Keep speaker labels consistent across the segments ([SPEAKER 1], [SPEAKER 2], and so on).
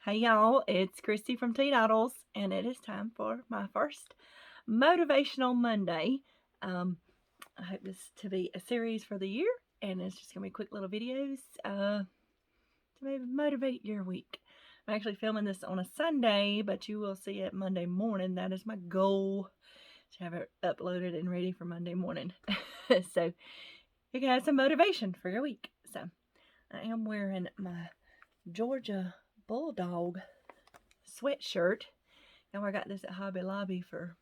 [SPEAKER 1] Hey y'all, it's Christy from Teadoddles, and it is time for my first Motivational Monday. I hope this to be a series for the year, and it's just going to be quick little videos to maybe motivate your week. I'm actually filming this on a Sunday, but you will see it Monday morning. That is my goal, to have it uploaded and ready for Monday morning. So you can have some motivation for your week. So I am wearing my Georgia Bulldog sweatshirt. And I got this at Hobby Lobby for,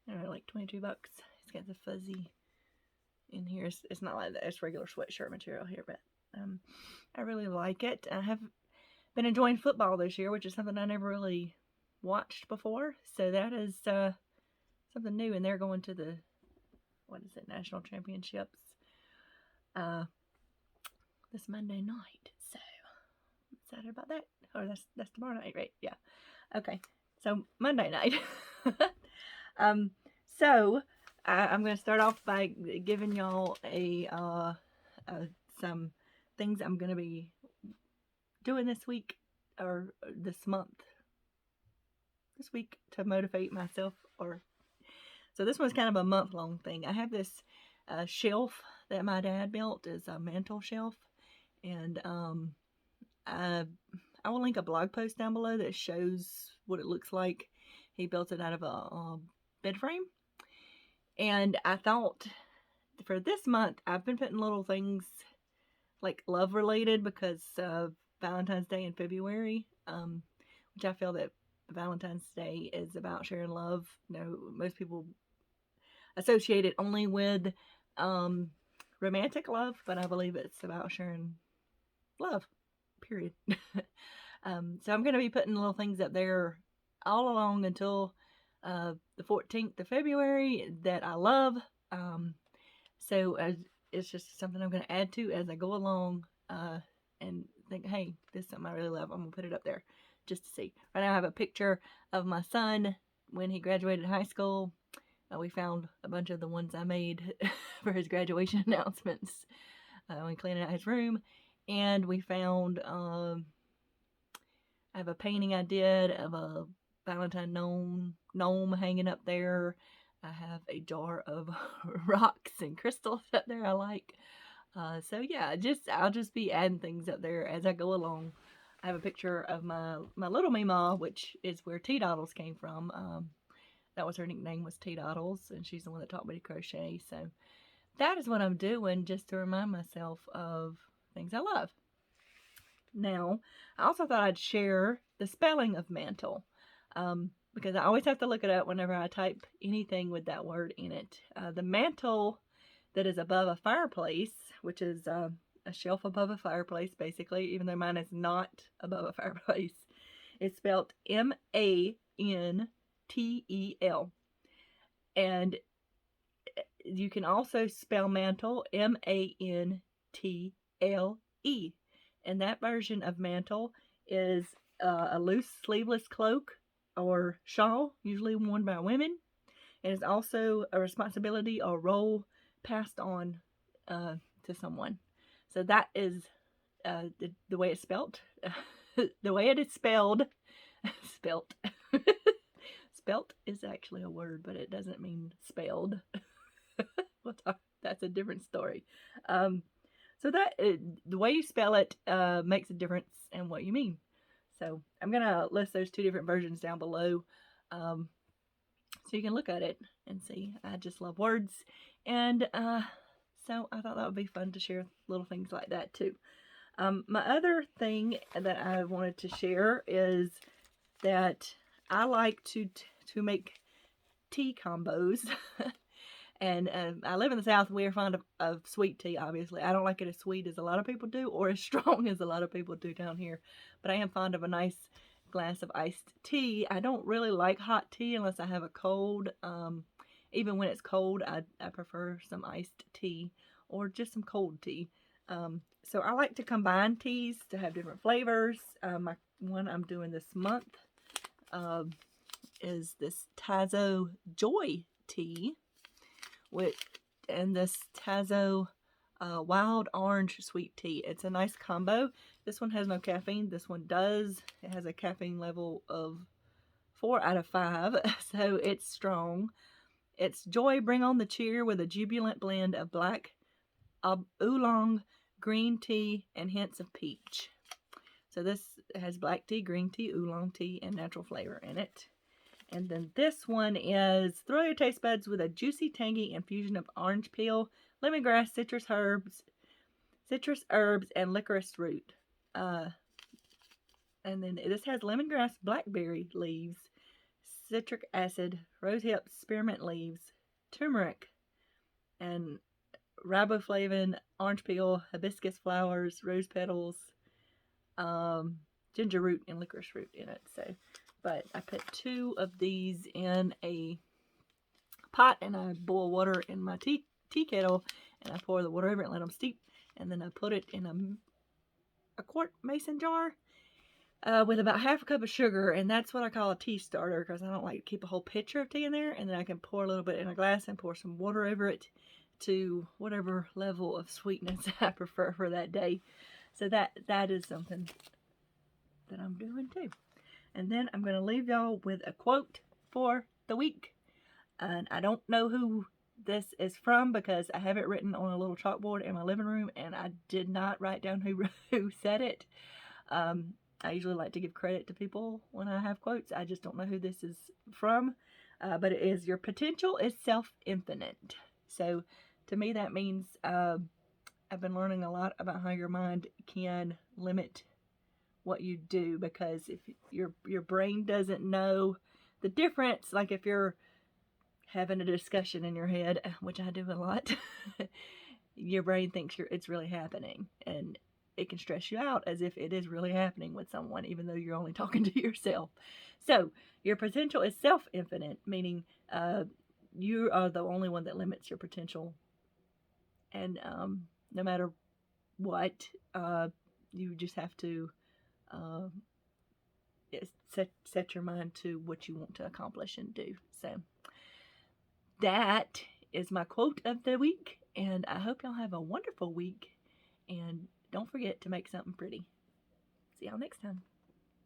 [SPEAKER 1] I don't know, like 22 bucks. It's got the fuzzy in here. It's not like that. It's regular sweatshirt material here, but I really like it. I have been enjoying football this year, which is something I never really watched before. So that is something new. And they're going to the, national championships this Monday night. So I'm excited about that. Or that's tomorrow night, right? Yeah. Okay. So Monday night. So I'm going to start off by giving y'all some things I'm going to be doing this week or this week to motivate myself. So this one's kind of a month-long thing. I have this shelf that my dad built. Is a mantle shelf, and I will link a blog post down below that shows what it looks like. He built it out of a bed frame. And I thought for this month, I've been putting little things like love related because of Valentine's Day in February, which I feel that Valentine's Day is about sharing love. Most people associate it only with romantic love, but I believe it's about sharing love, period. So I'm going to be putting little things up there all along until the 14th of February that I love. So it's just something I'm going to add to as I go along and think, hey, this is something I really love. I'm going to put it up there just to see. Right now I have a picture of my son when he graduated high school. We found a bunch of the ones I made for his graduation announcements when cleaning out his room. And we found... I have a painting I did of a Valentine gnome hanging up there. I have a jar of rocks and crystals up there I like. So yeah, I'll just be adding things up there as I go along. I have a picture of my little Mima, which is where Teadoddles came from. That was her nickname, was Teadoddles, and she's the one that taught me to crochet. So that is what I'm doing just to remind myself of things I love. Now, I also thought I'd share the spelling of mantle, because I always have to look it up whenever I type anything with that word in it. The mantle that is above a fireplace, which is a shelf above a fireplace, basically, even though mine is not above a fireplace, it's spelled mantel. And you can also spell mantle mantle. And that version of mantle is a loose sleeveless cloak or shawl, usually worn by women. And it's also a responsibility or role passed on to someone. So that is the way it's spelt. The way it is spelled. Spelt. Spelt is actually a word, but it doesn't mean spelled. That's a different story. So that the way you spell it makes a difference in what you mean. So I'm going to list those two different versions down below so you can look at it and see. I just love words. And so I thought that would be fun to share little things like that too. My other thing that I wanted to share is that I like to make tea combos. And I live in the South. We're fond of sweet tea, obviously. I don't like it as sweet as a lot of people do or as strong as a lot of people do down here. But I am fond of a nice glass of iced tea. I don't really like hot tea unless I have a cold. Even when it's cold, I prefer some iced tea or just some cold tea. So I like to combine teas to have different flavors. My one I'm doing this month is this Tazo Joy tea. And this Tazo wild orange sweet tea. It's a nice combo. This one has no caffeine. This one does. It has a caffeine level of 4 out of 5, so it's strong. It's Joy Bring on the Cheer with a jubilant blend of black oolong, green tea, and hints of peach. So this has black tea, green tea, oolong tea, and natural flavor in it. And then this one is Thrill Your Taste Buds with a juicy, tangy infusion of orange peel, lemongrass, citrus herbs, and licorice root. And then this has lemongrass, blackberry leaves, citric acid, rosehip, spearmint leaves, turmeric, and riboflavin, orange peel, hibiscus flowers, rose petals, ginger root, and licorice root in it. So, but I put 2 of these in a pot, and I boil water in my tea kettle, and I pour the water over it and let them steep, and then I put it in a quart mason jar with about half a cup of sugar, and that's what I call a tea starter, because I don't like to keep a whole pitcher of tea in there. And then I can pour a little bit in a glass and pour some water over it to whatever level of sweetness I prefer for that day. So that is something that I'm doing too. And then I'm going to leave y'all with a quote for the week. And I don't know who this is from because I have it written on a little chalkboard in my living room, and I did not write down who said it. I usually like to give credit to people when I have quotes. I just don't know who this is from. But it is, your potential is self-infinite. So to me that means I've been learning a lot about how your mind can limit what you do, because if your brain doesn't know the difference, like if you're having a discussion in your head, which I do a lot, your brain thinks it's really happening, and it can stress you out as if it is really happening with someone, even though you're only talking to yourself. So your potential is self-infinite, meaning you are the only one that limits your potential. And no matter what, you just have to set your mind to what you want to accomplish and do. So that is my quote of the week, and I hope y'all have a wonderful week, and don't forget to make something pretty. See y'all next time.